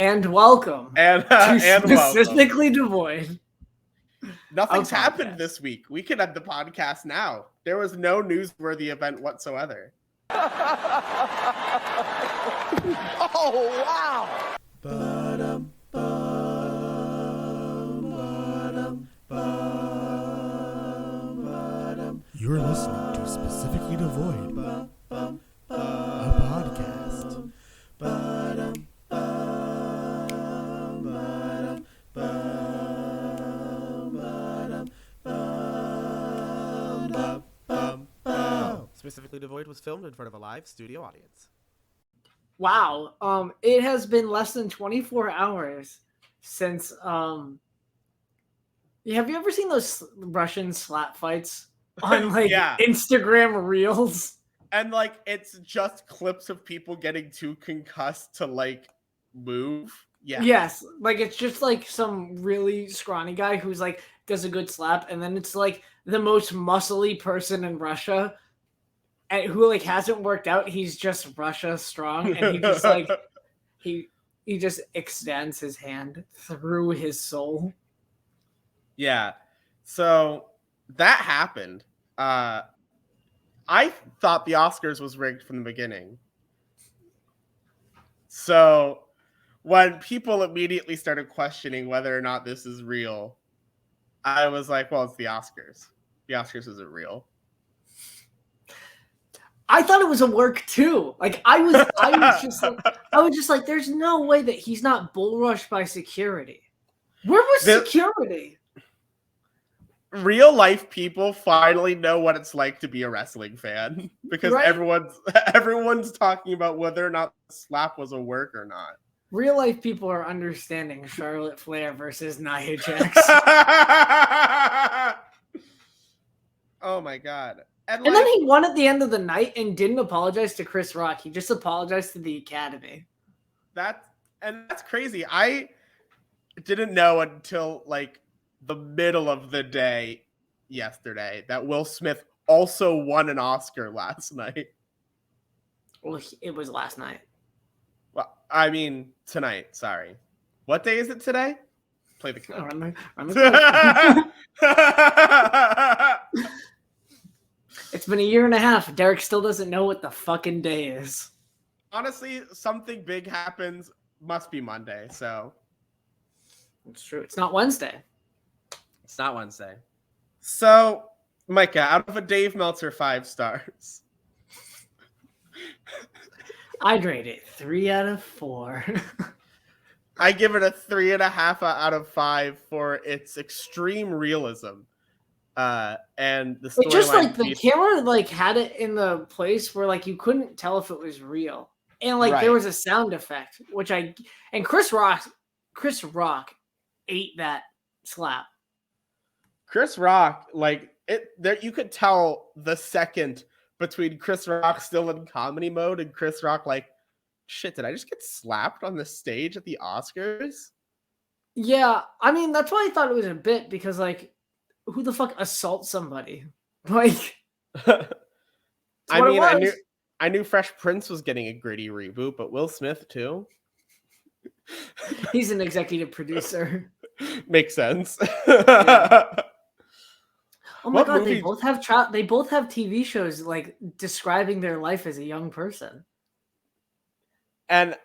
And welcome and to welcome. Specifically Devoid. Nothing's a happened podcast. this week. We can end the podcast now. There was no newsworthy event whatsoever. Oh, wow. You're listening to Specifically Devoid, a podcast. Specifically Devoid was filmed in front of a live studio audience. Wow. It has been less than 24 hours since have you ever seen those Russian slap fights on Yeah. Instagram Reels? And it's just clips of people getting too concussed to move. Yeah. Yes. It's just some really scrawny guy who's does a good slap, and then it's the most muscly person in Russia and who hasn't worked out. He's just Russia strong, and he just he just extends his hand through his soul. Yeah. So that happened. I thought the Oscars was rigged from the beginning. So when people immediately started questioning whether or not this is real, I was like, well, it's the Oscars. The Oscars isn't real. I thought it was a work too. I was just like, there's no way that he's not bull rushed by security. Where was security? Real life people finally know what it's like to be a wrestling fan because Right? everyone's talking about whether or not the slap was a work or not. Real life people are understanding Charlotte Flair versus Nia Jax. Oh my god. And then he won at the end of the night and didn't apologize to Chris Rock. He just apologized to the Academy. That's crazy. I didn't know until the middle of the day yesterday that Will Smith also won an Oscar last night. Well, it was last night. Well, I mean tonight. Sorry. What day is it today? Play the clip. It's been a year and a half. Derek still doesn't know what the fucking day is. Honestly, something big happens. Must be Monday, so. It's true. It's not Wednesday. It's not Wednesday. So, Micah, out of a Dave Meltzer 5 stars. I'd rate it 3 out of 4. I give it a 3.5 out of 5 for its extreme realism. And the story. It's just the camera had it in the place where you couldn't tell if it was real, and there was a sound effect, and Chris Rock ate that slap. Chris Rock, you could tell the second between Chris Rock still in comedy mode and Chris Rock shit, did I just get slapped on the stage at the Oscars? Yeah, I mean that's why I thought it was a bit, because who the fuck assaults somebody? I knew Fresh Prince was getting a gritty reboot, but Will Smith too. He's an executive producer. Makes sense. Yeah. Oh my god, movie? they both have TV shows describing their life as a young person. And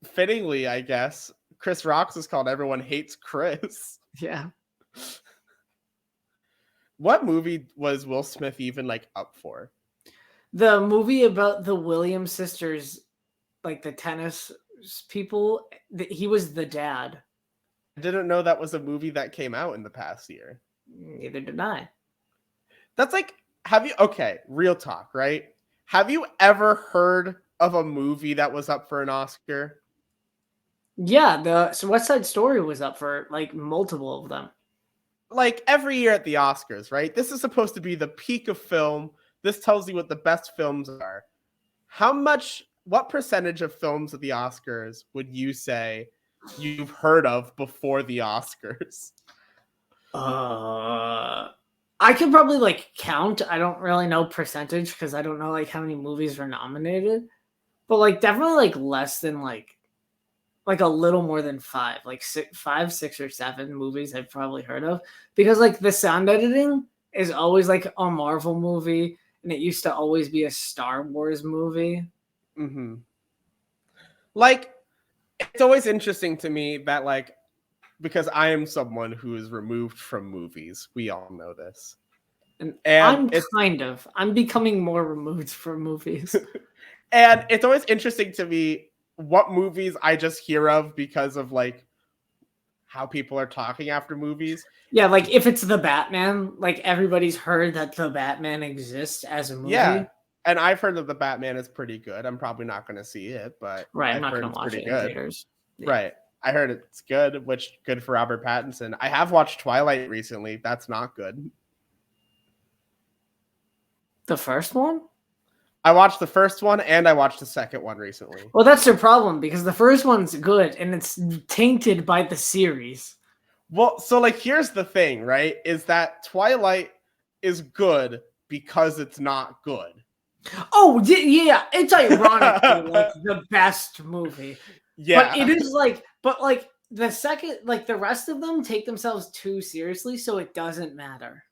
fittingly, I guess, Chris Rock's is called Everyone Hates Chris. Yeah. What movie was Will Smith even up for? The movie about the Williams sisters, the tennis people. He was the dad. I didn't know that was a movie that came out in the past year. Neither did I. That's okay, real talk, right? Have you ever heard of a movie that was up for an Oscar? Yeah, the West Side Story was up for multiple of them. Every year at the Oscars, right? This is supposed to be the peak of film. This tells you what the best films are. What percentage of films at the Oscars would you say you've heard of before the Oscars? I could probably count. I don't really know percentage because I don't know how many movies were nominated. But definitely less than like a little more than 5, like 5, 6, or 7 movies I've probably heard of, because like the sound editing is always like a Marvel movie, and it used to always be a Star Wars movie. Mm-hmm. Like, it's always interesting to me that, like, because I am someone who is removed from movies. We all know this. And And I'm becoming more removed from movies. and it's always interesting to me what movies I just hear of because of like how people are talking after movies. Yeah, like if it's the Batman, like everybody's heard that the Batman exists as a movie. Yeah. And I've heard that the Batman is pretty good. I'm probably not going to see it, but Right, I'm I've not heard gonna it's watch pretty it in good. theaters. Yeah. Right. I heard it's good, which good for Robert Pattinson. I have watched Twilight recently. That's not good. The first one? I watched the first one and I watched the second one recently. Well, that's their problem because the first one's good and it's tainted by the series. Well, so like here's the thing, right? Is that Twilight is good because it's not good. Oh, yeah, it's ironically like the best movie. Yeah. But it is like, the second, like the rest of them take themselves too seriously, so it doesn't matter.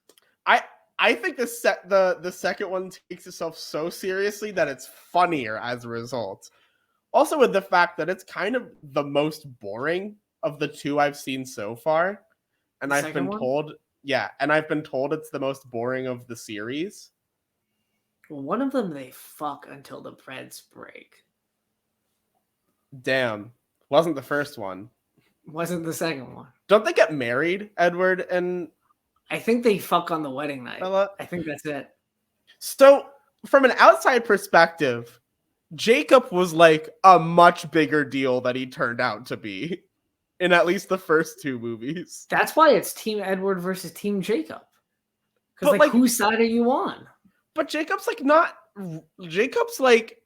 I think the second one takes itself so seriously that it's funnier as a result. Also with the fact that it's kind of the most boring of the two I've seen so far. And The I've second been one? told, yeah, and I've been told it's the most boring of the series. Well, one of them they fuck until the breads break. Damn. Wasn't the first one. Wasn't the second one. Don't they get married, Edward and I think they fuck on the wedding night. Bella? I think that's it. So, from an outside perspective, Jacob was like a much bigger deal than he turned out to be in at least the first two movies. That's why it's Team Edward versus Team Jacob. But, Because, like, whose side are you on? But Jacob's like not. Jacob's like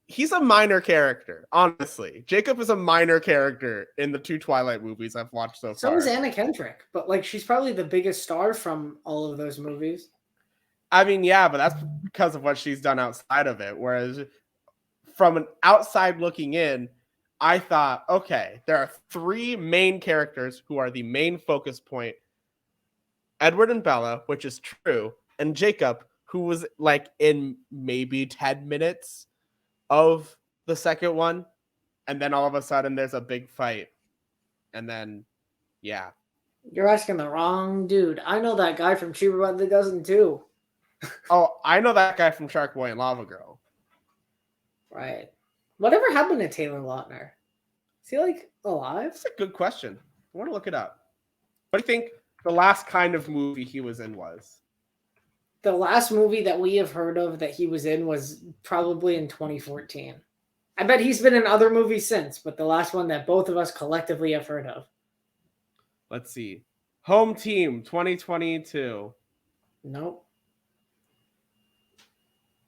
he's a minor character, honestly. Jacob is a minor character in the two Twilight movies I've watched so far. So is Anna Kendrick, but like she's probably the biggest star from all of those movies. I mean, yeah, but that's because of what she's done outside of it. Whereas from an outside looking in, I thought, okay, there are 3 main characters who are the main focus point. Edward and Bella, which is true, and Jacob, who was like in maybe 10 minutes of the second one, and then all of a sudden there's a big fight, and then yeah. You're asking the wrong dude. I know that guy from Cheaper by the Dozen too. Oh, I know that guy from Shark Boy and Lava Girl. Right. Whatever happened to Taylor Lautner? Is he like alive? That's a good question. I want to look it up. What do you think the last kind of movie he was in was? The last movie that we have heard of that he was in was probably in 2014. I bet he's been in other movies since, but the last one that both of us collectively have heard of. Let's see. Home Team 2022. Nope.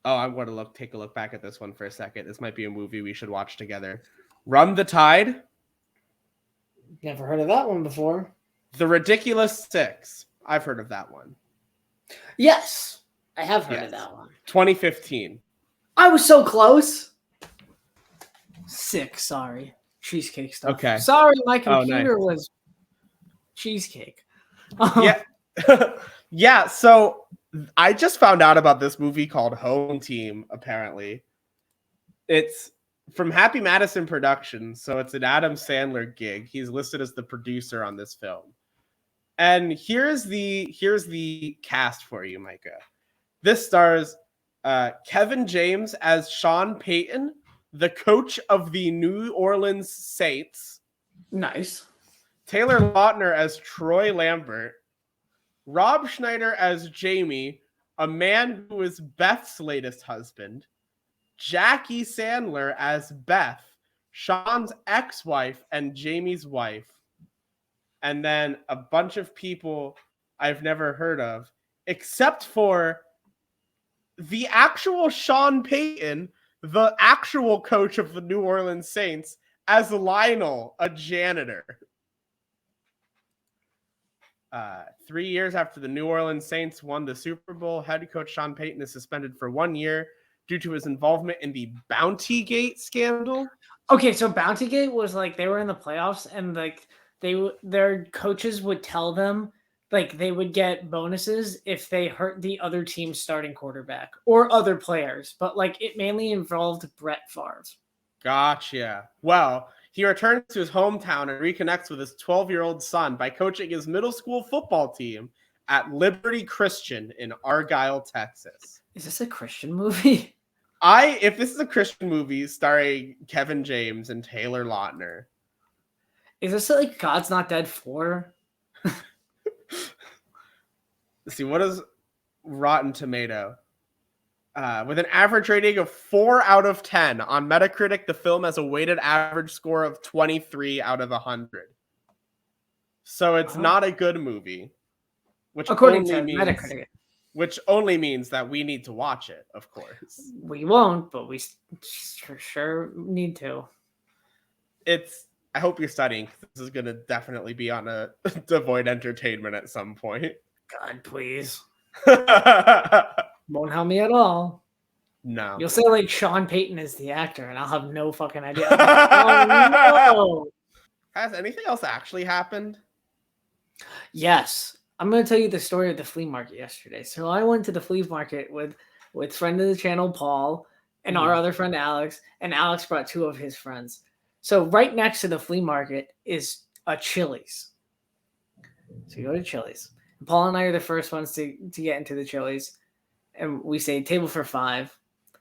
Oh, I'm going to take a look back at this one for a second. This might be a movie we should watch together. Run the Tide. Never heard of that one before. The Ridiculous Six. I've heard of that one. Yes, I have heard of that one. 2015. I was so close. 6, sorry. Cheesecake stuff. Okay. Sorry, my computer nice. was cheesecake. Yeah. Yeah, so I just found out about this movie called Home Team, apparently. It's from Happy Madison Productions, so it's an Adam Sandler gig. He's listed as the producer on this film. And here's the cast for you, Micah. This stars Kevin James as Sean Payton, the coach of the New Orleans Saints. Nice. Taylor Lautner as Troy Lambert. Rob Schneider as Jamie, a man who is Beth's latest husband. Jackie Sandler as Beth, Sean's ex-wife and Jamie's wife. And then a bunch of people I've never heard of, except for the actual Sean Payton, the actual coach of the New Orleans Saints, as Lionel, a janitor. 3 years after the New Orleans Saints won the Super Bowl, head coach Sean Payton is suspended for 1 year due to his involvement in the Bountygate scandal. Okay, so Bountygate was like they were in the playoffs and like their coaches would tell them like they would get bonuses if they hurt the other team's starting quarterback or other players, but like it mainly involved Brett Favre. Gotcha. Well, he returns to his hometown and reconnects with his 12-year-old son by coaching his middle school football team at Liberty Christian in Argyle, Texas. Is this a Christian movie? If this is a Christian movie starring Kevin James and Taylor Lautner. Is this like God's Not Dead 4? Let's see, what is Rotten Tomato? With an average rating of 4 out of 10 on Metacritic, the film has a weighted average score of 23 out of 100. So it's not a good movie, which according to Metacritic. Which only means that we need to watch it, of course. We won't, but we for sure need to. I hope you're studying. This is going to definitely be on a Devoid Entertainment at some point. God, please. Won't help me at all. No. You'll say like Sean Payton is the actor, and I'll have no fucking idea. Oh, no. Has anything else actually happened? Yes. I'm going to tell you the story of the flea market yesterday. So I went to the flea market with friend of the channel, Paul, and our other friend, Alex, and Alex brought 2 of his friends. So right next to the flea market is a Chili's. So you go to Chili's. Paul and I are the first ones to get into the Chili's. And we say table for 5.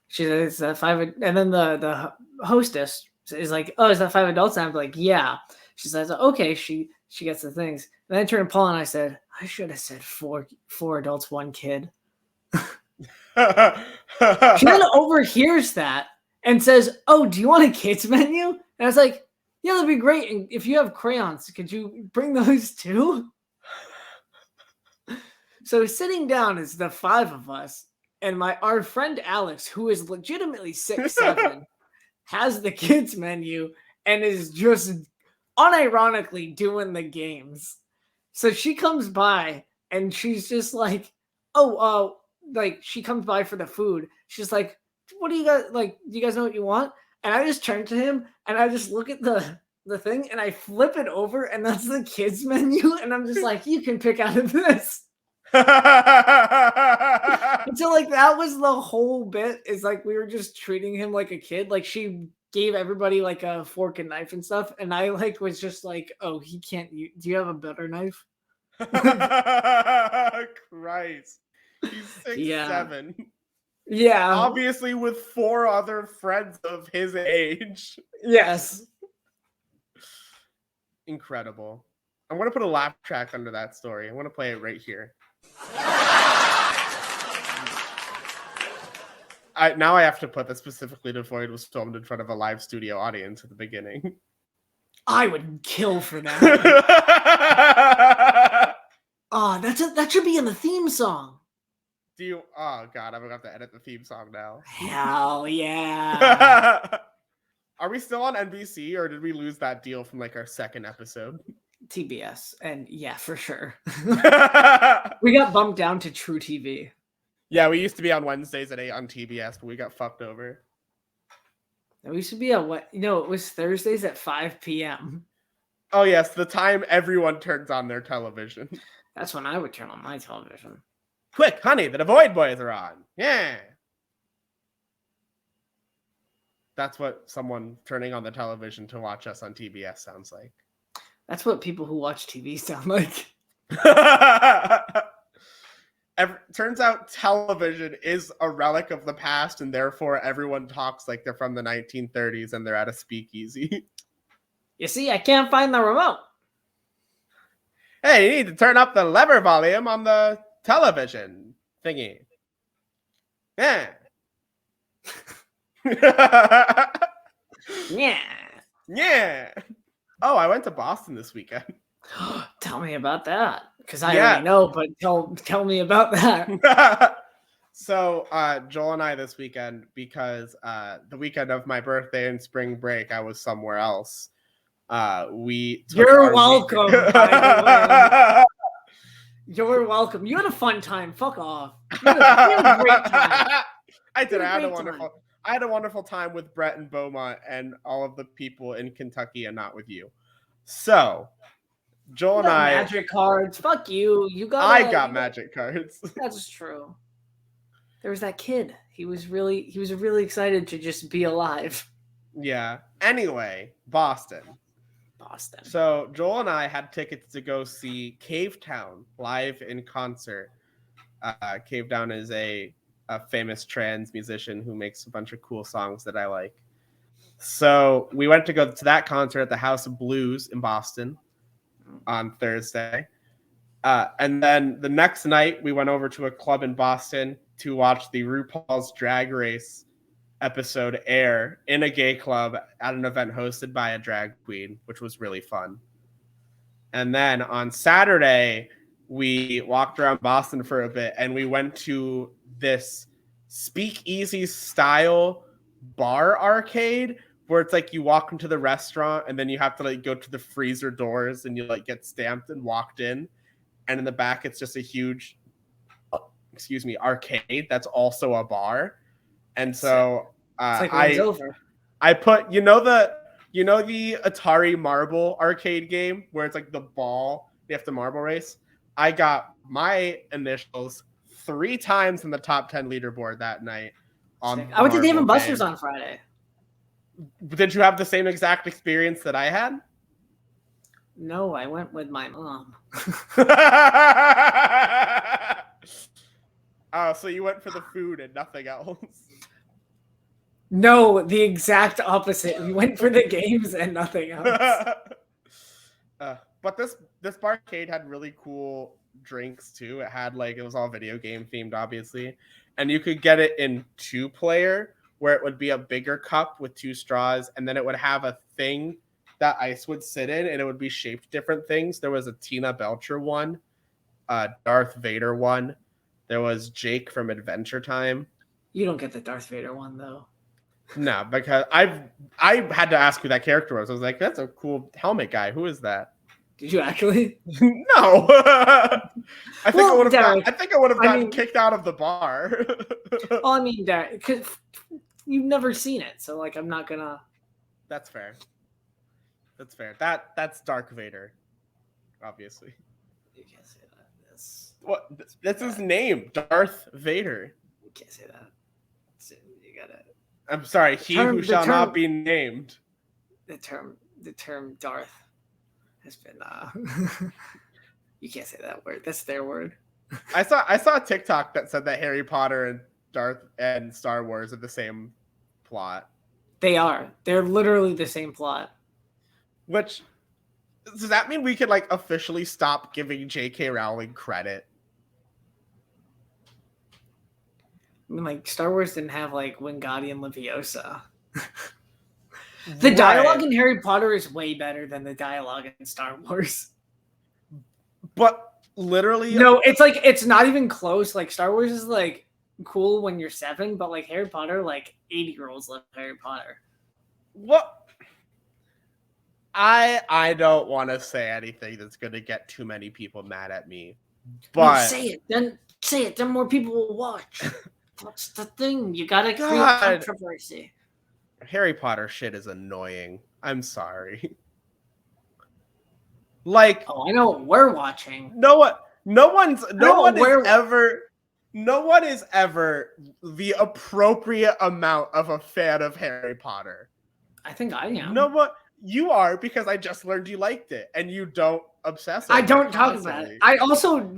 She says, is that 5? And then the hostess is like, oh, is that 5 adults? And I'm like, yeah. She says, okay. She gets the things. And then I turned to Paul and I said, I should have said 4 adults, 1 kid. She then overhears that and says, oh, do you want a kids menu? And I was like, yeah, that'd be great. And if you have crayons, could you bring those too? So sitting down is the 5 of us, and our friend Alex, who is legitimately 6'7", has the kids menu and is just unironically doing the games. So she comes by and she's just like, like she comes by for the food. She's like, what do you guys like? Do you guys know what you want? And I just turn to him and I just look at the thing and I flip it over and that's the kids menu. And I'm just like, you can pick out of this. And so like that was the whole bit, is like we were just treating him like a kid. Like she gave everybody like a fork and knife and stuff, and I like was just like, oh, he can't do you have a better knife? Christ. He's 6'7". Yeah. Obviously with 4 other friends of his age. Yes. Incredible. I'm going to put a laugh track under that story. I want to play it right here. Now I have to put that specifically Devoid was filmed in front of a live studio audience at the beginning. I would kill for that. That should be in the theme song. Oh god, I'm gonna have to edit the theme song now. Hell yeah. Are we still on NBC, or did we lose that deal from like our second episode? TBS, and yeah, for sure. We got bumped down to True TV. Yeah, we used to be on Wednesdays at 8 on TBS, but we got fucked over. We used to be at what? No, it was Thursdays at 5 p.m. Oh yes, the time everyone turns on their television. That's when I would turn on my television. Quick, honey, the Devoid boys are on. Yeah. That's what someone turning on the television to watch us on TBS sounds like. That's what people who watch TV sound like. Turns out television is a relic of the past, and therefore everyone talks like they're from the 1930s and they're at a speakeasy. You see, I can't find the remote. Hey, you need to turn up the lever volume on the television thingy. Yeah. Yeah. Yeah. Oh, I went to Boston this weekend. Tell me about that, because I already know, but tell me about that. So Joel and I this weekend, because the weekend of my birthday and spring break, I was somewhere else. You're welcome. By the way. You're welcome. You had a fun time. Fuck off. You had a great time. I did. Had a I had a great wonderful. time. I had a wonderful time with Brett and Beaumont and all of the people in Kentucky, and not with you. So, Joel You and got I. magic cards. Fuck you. You got. I got magic cards. That's true. There was that kid. He was really excited to just be alive. Yeah. Anyway, Boston. Boston. So Joel and I had tickets to go see Cave Town live in concert. Cave Town is a famous trans musician who makes a bunch of cool songs that I like. So we went to go to that concert at the House of Blues in Boston on Thursday. And then the next night, we went over to a club in Boston to watch the RuPaul's Drag Race episode air in a gay club at an event hosted by a drag queen, which was really fun. And then on Saturday, we walked around Boston for a bit, and we went to this speakeasy style bar arcade where it's like you walk into the restaurant and then you have to like go to the freezer doors and you like get stamped and walked in. And in the back, it's just a huge, arcade that's also a bar. And so It's like one's over. I put, you know the Atari Marble arcade game where it's like the ball, you have to marble race. I got my initials 3 times in the top 10 leaderboard that night. I went to Dave and Buster's on Friday. Did you have the same exact experience that I had? No, I went with my mom. Oh, so you went for the food and nothing else. No, the exact opposite. We went for the games and nothing else. But this barcade had really cool drinks too. It was all video game themed, obviously, and you could get it in 2-player, where it would be a bigger cup with 2 straws, and then it would have a thing that ice would sit in, and it would be shaped different things. There was a Tina Belcher one, Darth Vader one. There was Jake from Adventure Time. You don't get the Darth Vader one though. No, because I had to ask who that character was. I was like, that's a cool helmet guy. Who is that? Did you actually? No. I think I would have gotten mean, kicked out of the bar. Well, I mean, because you've never seen it, so like, I'm not gonna. That's fair. That's Dark Vader, obviously. You can't say that. That's his name, Darth Vader. You can't say that. You gotta. I'm sorry. Who shall not be named. The term Darth has been. You can't say that word. That's their word. I saw a TikTok that said that Harry Potter and Darth and Star Wars are the same plot. They are. They're literally the same plot. Which does that mean we could like officially stop giving J.K. Rowling credit? I mean, like, Star Wars didn't have like Wingardium Leviosa. The dialogue in Harry Potter is way better than the dialogue in Star Wars. But literally, no, it's not even close. Like, Star Wars is like cool when you're 7, but like Harry Potter, like 80-year-olds love Harry Potter. What? I don't want to say anything that's going to get too many people mad at me. But no, say it. Then more people will watch. That's the thing. You gotta create controversy. Harry Potter shit is annoying. I'm sorry. Like, I know what we're watching. No one is ever the appropriate amount of a fan of Harry Potter. I think I am. No, what you are, because I just learned you liked it and you don't obsess over I don't it talk about it. I also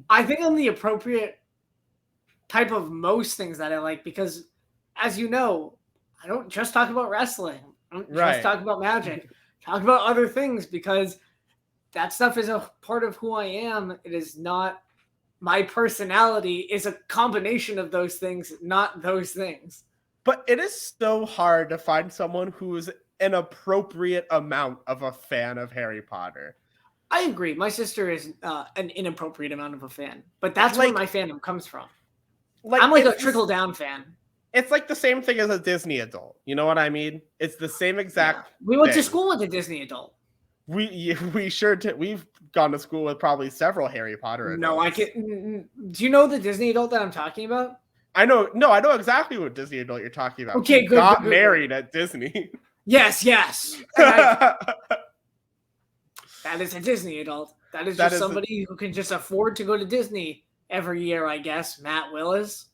I think I'm the appropriate type of most things that I like, because as you know, I don't just talk about wrestling. I don't just talk about magic. Talk about other things, because that stuff is a part of who I am. It is not my personality is a combination of those things, not those things. But it is so hard to find someone who is an appropriate amount of a fan of Harry Potter. I agree. My sister is an inappropriate amount of a fan, but that's where my fandom comes from. I'm like a trickle-down fan. It's like the same thing as a Disney adult. You know what I mean? It's the same exact We went to school with a Disney adult. We sure did. We've gone to school with probably several Harry Potter adults. No, I can. Do you know the Disney adult that I'm talking about? I know. No, I know exactly what Disney adult you're talking about. Okay, He good, got good, good. married at Disney. Yes. That is a Disney adult. That is That just is somebody who can just afford to go to Disney every year, I guess. Matt Willis.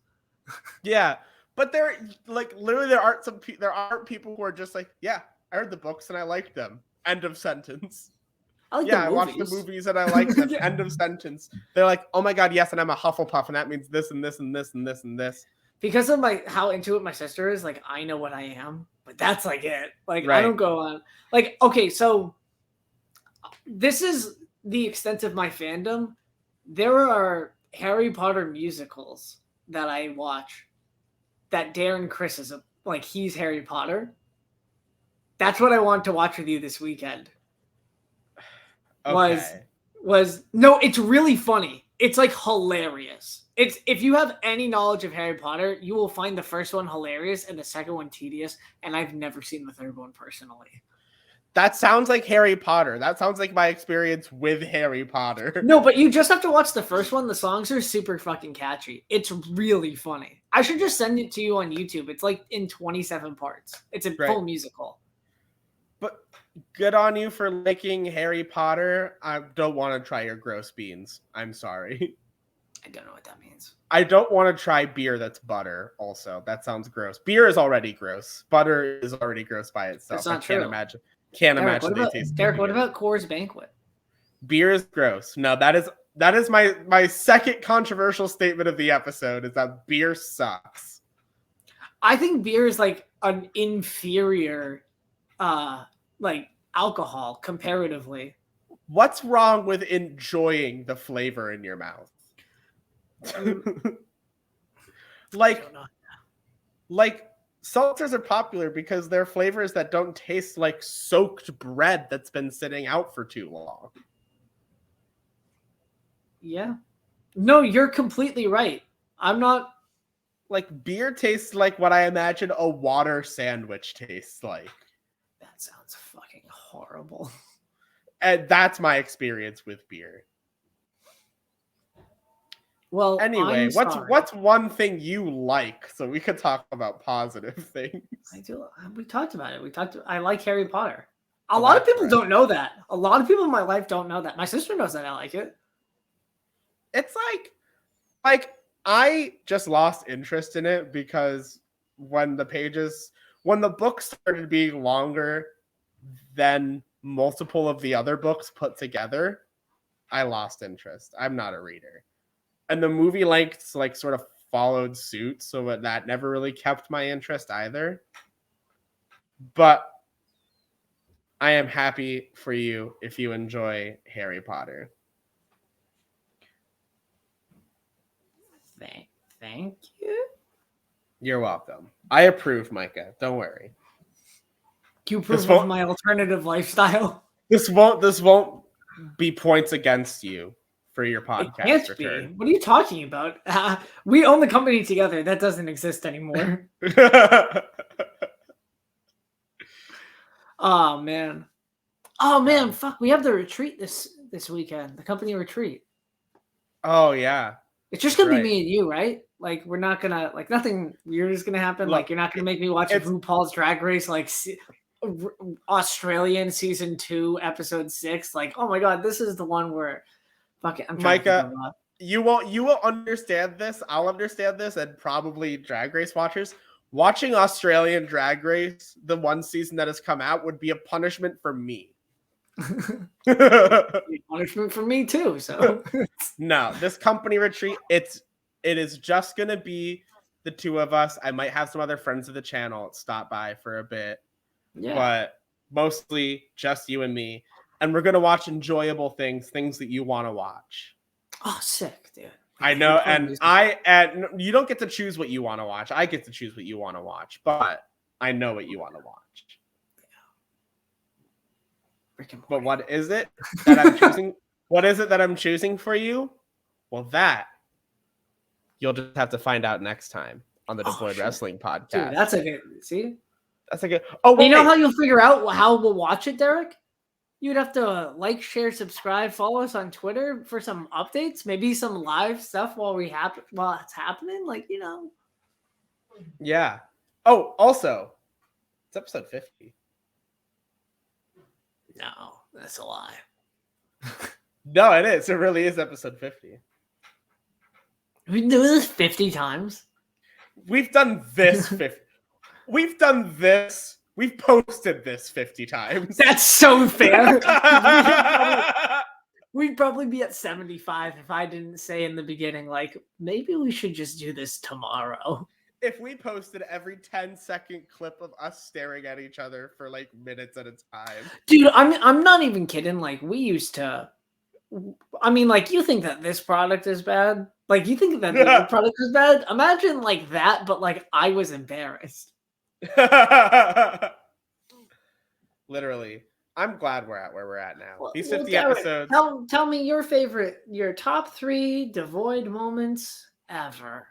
Yeah, but there, like, literally, there aren't people who are just like, yeah, I heard the books and I liked them. End of sentence. I like Yeah, the I watched the movies. movies and I liked them. Yeah. End of sentence. They're like, oh my god, yes, and I'm a Hufflepuff, and that means this and this and this and this and this. Because of how into it my sister is, like, I know what I am, but that's like it. Like, I Right. don't go on. Like, okay, so this is the extent of my fandom. There are Harry Potter musicals that I watch that Darren Chris is like, he's Harry Potter. That's what I want to watch with you this weekend. Okay. No, it's really funny. It's like hilarious. It's if you have any knowledge of Harry Potter, you will find the first one hilarious and the second one tedious. And I've never seen the third one personally. That sounds like Harry Potter. That sounds like my experience with Harry Potter. No, but you just have to watch the first one. The songs are super fucking catchy. It's really funny. I should just send it to you on YouTube. It's like in 27 parts. It's a full musical. But good on you for liking Harry Potter. I don't want to try your gross beans. I'm sorry. I don't know what that means. I don't want to try beer that's butter also. That sounds gross. Beer is already gross. Butter is already gross by itself. That's not true. Can't Derek, imagine they taste Derek, good. what about Coors Banquet? Beer is gross. No, that is my second controversial statement of the episode is that beer sucks. I think beer is like an inferior like alcohol comparatively. What's wrong with enjoying the flavor in your mouth? like seltzers are popular because they're flavors that don't taste like soaked bread that's been sitting out for too long. Yeah. No, you're completely right. I'm not. Like, beer tastes like what I imagine a water sandwich tastes like. That sounds fucking horrible. And that's my experience with beer. Well, anyway, what's one thing you like so we could talk about positive things? I do. We talked about it. I like Harry Potter. A lot of people don't know that. A lot of people in my life don't know that. My sister knows that I like it. It's like I just lost interest in it because when the books started being longer than multiple of the other books put together, I lost interest. I'm not a reader. And the movie lengths like sort of followed suit, so that never really kept my interest either. But I am happy for you if you enjoy Harry Potter. Thank you. You're welcome. I approve, Micah. Don't worry. You approve of my alternative lifestyle? This won't be points against you for your podcast. It can't return. be. What are you talking about? We own the company together. That doesn't exist anymore. Oh man. Fuck. We have the retreat this weekend. The company retreat. Oh yeah. It's just gonna be me and you, right? Like we're not gonna nothing weird is gonna happen. Look, like you're not gonna make me watch RuPaul's Drag Race Australian season 2 episode 6. Like, oh my god, this is the one where fuck it. I'm trying Micah, you will understand this. I'll understand this, and probably Drag Race watchers. Watching Australian Drag Race, the one season that has come out, would be a punishment for me. Punishment for me too. So no, this company retreat, it is just gonna be the two of us. I might have some other friends of the channel stop by for a bit, but mostly just you and me. And we're gonna watch enjoyable things that you want to watch. Oh, sick, dude! I know, and you don't get to choose what you want to watch. I get to choose what you want to watch, but I know what you want to watch. But what is it that I'm choosing? What is it that I'm choosing for you? Well, that you'll just have to find out next time on the Devoid Wrestling Podcast. Dude, that's a good. See, that's a good. Oh, you know how you'll figure out how we'll watch it, Derek? You'd have to like, share, subscribe, follow us on Twitter for some updates, maybe some live stuff while it's happening. Like, you know. Yeah. Oh, also, it's episode 50. No, that's a lie. No, it is. It really is episode 50. We do this 50 times. We've done this 50. We've done this. We've posted this 50 times. That's so fair. We'd probably be at 75 if I didn't say in the beginning, like, maybe we should just do this tomorrow. If we posted every 10-second clip of us staring at each other for like minutes at a time. Dude, I'm not even kidding. Like, we used to. I mean, like, you think that this product is bad? Like, you think that the other product is bad? Imagine like that, but like I was embarrassed. Literally. I'm glad we're at where we're at now. Well, These well, 50 Derek, episodes. Tell me your top 3 Devoid moments ever.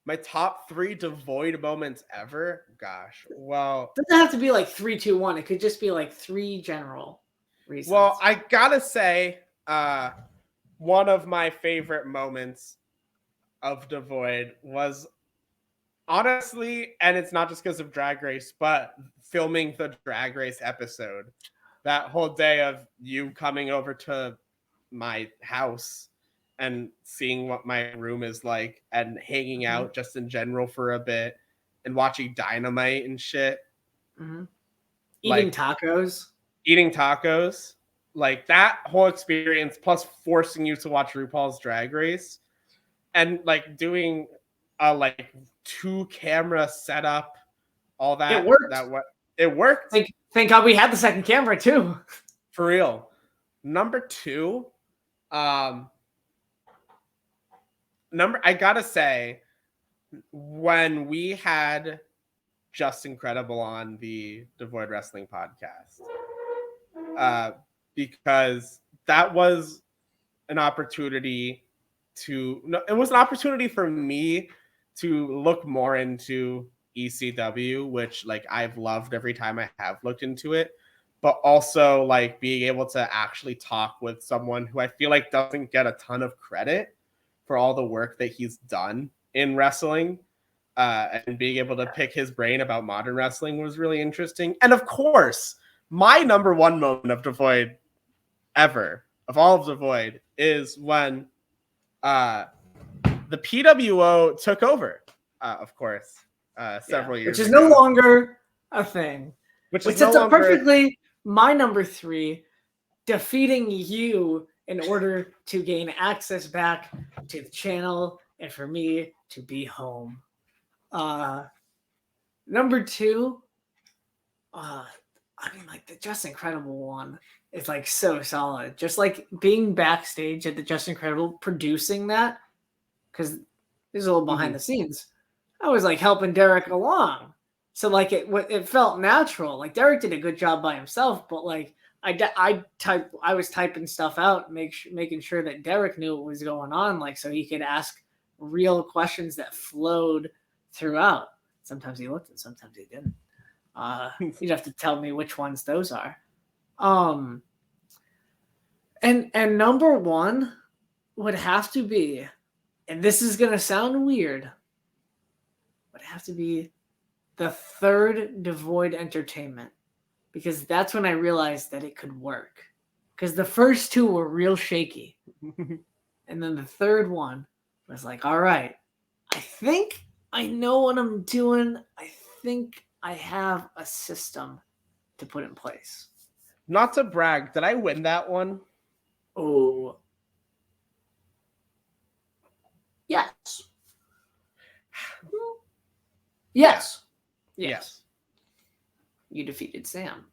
My top 3 Devoid moments ever? Gosh. Well, It doesn't have to be like 3, 2, 1. It could just be like 3 general reasons. well, I gotta say, one of my favorite moments of Devoid was honestly, and it's not just because of Drag Race, but filming the Drag Race episode. That whole day of you coming over to my house and seeing what my room is like and hanging out just in general for a bit and watching Dynamite and shit. Mm-hmm. Like, eating tacos, like that whole experience, plus forcing you to watch RuPaul's Drag Race and like doing a like 2-camera setup, all that. It worked. It worked. Thank God we had the second camera too. For real. Number 2, I gotta say, when we had Just Incredible on the Devoid Wrestling podcast, because that was an opportunity it was an opportunity for me to look more into ECW, which like I've loved every time I have looked into it, but also like being able to actually talk with someone who I feel like doesn't get a ton of credit for all the work that he's done in wrestling, and being able to pick his brain about modern wrestling was really interesting. And of course, my number 1 moment of Devoid ever, of all of Devoid, is when the PWO took over, of course, several years which is ago. no longer a thing. Which sets no up longer perfectly my number 3, defeating you in order to gain access back to the channel and for me to be home. Number 2, I mean, like the Just Incredible one is like so solid. Just like being backstage at the Just Incredible, producing that, because this is a little behind the scenes. I was like helping Derrick along, so like it felt natural. Like Derrick did a good job by himself, but like I was typing stuff out, making sure that Derrick knew what was going on, like so he could ask real questions that flowed throughout. Sometimes he looked and sometimes he didn't. You'd have to tell me which ones those are. And number 1 would have to be, and this is gonna sound weird, would have to be the 3rd Devoid Entertainment, because that's when I realized that it could work. Because the first 2 were real shaky, and then the 3rd one was like, all right, I think I know what I'm doing. I think I have a system to put in place. Not to brag, did I win that one? Oh, yes. Yes. Yes. You defeated Sam.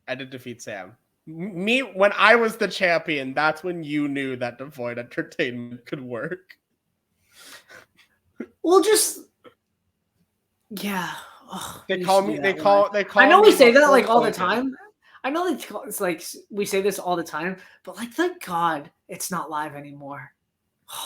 I did defeat Sam. Me, when I was the champion, that's when you knew that Devoid Entertainment could work. Well, just yeah. Ugh, They call me. I know we say that like all the time. I know it's like we say this all the time, but like, thank God it's not live anymore.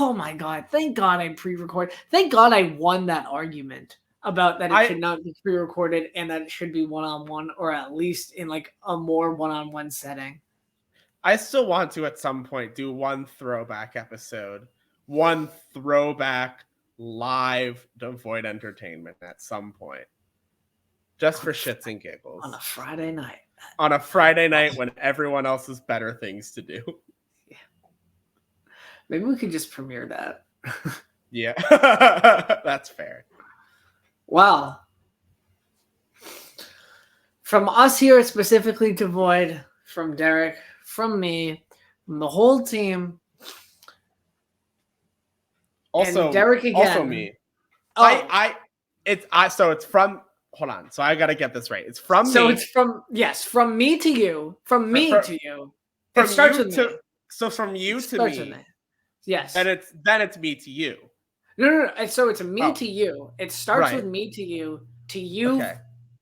Oh my God! Thank God I pre-record. Thank God I won that argument about that it should not be pre-recorded and that it should be one-on-one, or at least in like a more one-on-one setting. I still want to at some point do one throwback episode, one throwback live Devoid entertainment at some point. Just for shits and giggles. On a Friday night. On a Friday night when everyone else has better things to do. Yeah. Maybe we could just premiere that. Yeah. That's fair. Well, from us here at Specifically Devoid, from Derek, from me, from the whole team, Also, and Derek again. Also me. Oh. So it's from, hold on. So I got to get this right. It's from me. So it's from me to you. From me to you. From It starts you with to, me. So from you It to starts me. with me. Yes. Then it's me to you. No. So it's a me Oh. to you. It starts Right. with me to you, Okay.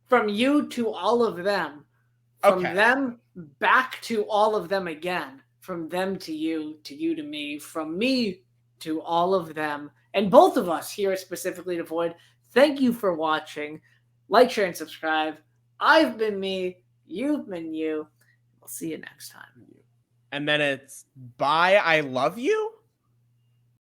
from you to all of them, from Okay. them back to all of them again, from them to you to me, from me to all of them, and both of us here at Specifically Devoid. Thank you for watching. Like, share, and subscribe. I've been me. You've been you. We'll see you next time. And then it's bye, I love you.